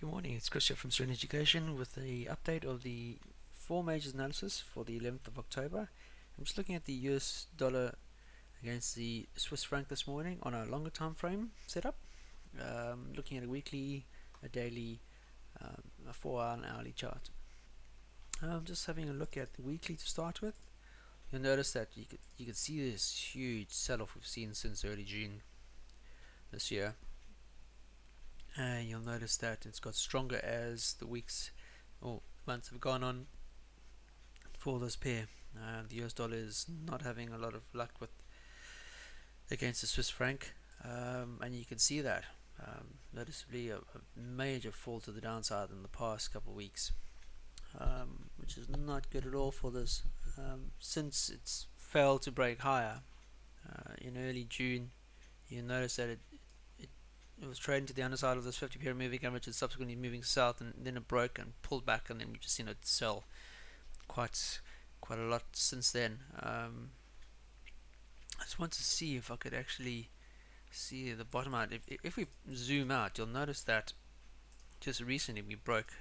Good morning, it's Chris here from Serene Education with the update of the four majors analysis for the 11th of October. I'm just looking at the US dollar against the Swiss franc this morning on a longer time frame setup. Looking at a weekly, a daily, a 4-hour and hourly chart. Just having a look at the weekly to start with. You'll notice that you could see this huge sell-off we've seen since early June this year. And you'll notice that it's got stronger as the weeks or months have gone on for this pair. The US dollar is not having a lot of luck with against the Swiss franc, and you can see that noticeably a major fall to the downside in the past couple of weeks, which is not good at all for this. Since it's failed to break higher in early June, you notice that it was trading to the underside of this 50-period moving average and subsequently moving south, and then it broke and pulled back, and then we've just seen it sell quite a lot since then. I just want to see if I could actually see the bottom out. If we zoom out, you'll notice that just recently we broke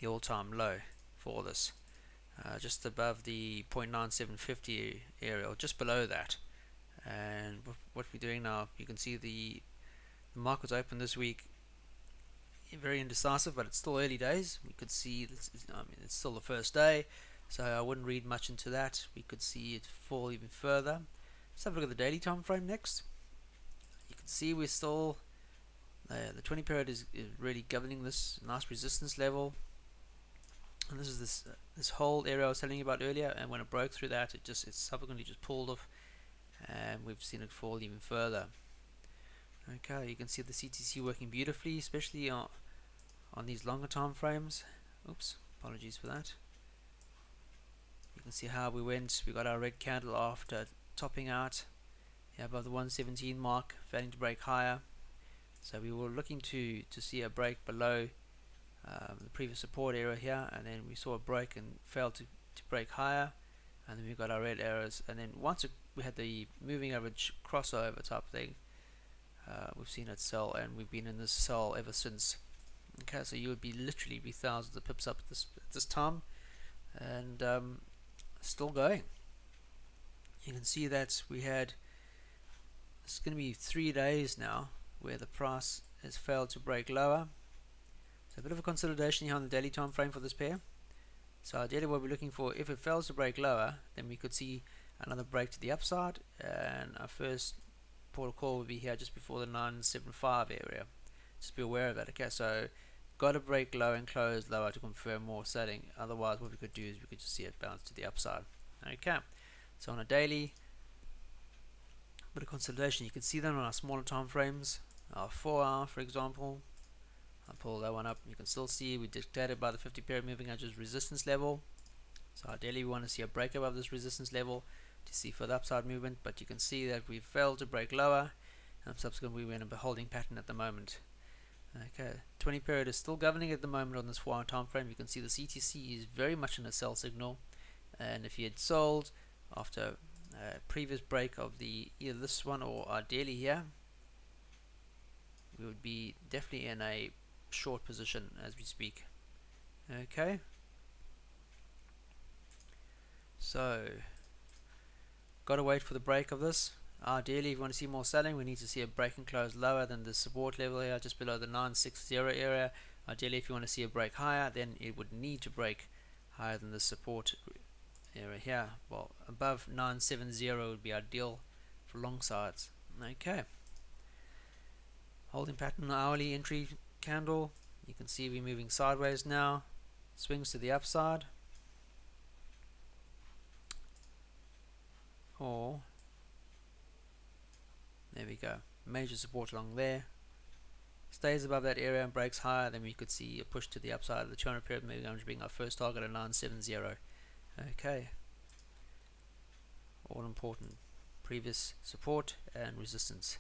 the all-time low for this, just above the 0.9750 area, or just below that. And what we're doing now, you can see the market's open this week very indecisive, but it's still early days. We could see this, it's still the first day, so I wouldn't read much into that. We could see it fall even further. Let's have a look at the daily time frame next. You can see we're still the 20 period is really governing this nice resistance level, and this is this whole area I was telling you about earlier. And when it broke through that, it's subsequently just pulled off, and we've seen it fall even further. Okay, you can see the CTC working beautifully, especially on these longer time frames. Oops, apologies for that. You can see how we got our red candle after topping out above the 117 mark, failing to break higher. So we were looking to see a break below the previous support area here, and then we saw a break and failed to break higher, and then we got our red arrows, and then once we had the moving average crossover type thing, we've seen it sell, and we've been in this sell ever since. Okay, so you would literally be thousands of pips up at this time, and still going. You can see that it's going to be 3 days now where the price has failed to break lower. So a bit of a consolidation here on the daily time frame for this pair. So ideally what we're looking for, if it fails to break lower, then we could see another break to the upside, and our first port of call would be here just before the 975 area. Just be aware of that. Okay, so got to break low and close lower to confirm more selling. Otherwise what we could do is we could just see it bounce to the upside. Okay, so on a daily, bit of consolidation. You can see that on our smaller time frames, our 4-hour for example. I'll pull that one up. You can still see we dictated by the 50-period moving average's resistance level. So ideally we want to see a break above this resistance level to see further upside movement, but you can see that we failed to break lower, and subsequently we're in a holding pattern at the moment. Okay, 20 period is still governing at the moment on this 4-hour time frame. You can see the CTC is very much in a sell signal, and if you had sold after a previous break of either this one or our daily here, we would be definitely in a short position as we speak. Okay, so got to wait for the break of this. Ideally, if you want to see more selling, we need to see a break and close lower than the support level here, just below the 960 area. Ideally, if you want to see a break higher, then it would need to break higher than the support area here. Well, above 970 would be ideal for long sides. Okay, holding pattern hourly entry candle. You can see we're moving sideways now. Swings to the upside, or there we go, major support along there. Stays above that area and breaks higher, then we could see a push to the upside of the 200 period moving average being our first target at 970. Okay, all important. Previous support and resistance.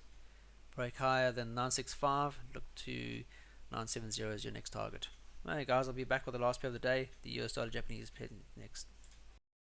Break higher than 965, look to 970 as your next target. Alright guys, I'll be back with the last pair of the day, the US dollar Japanese pair next.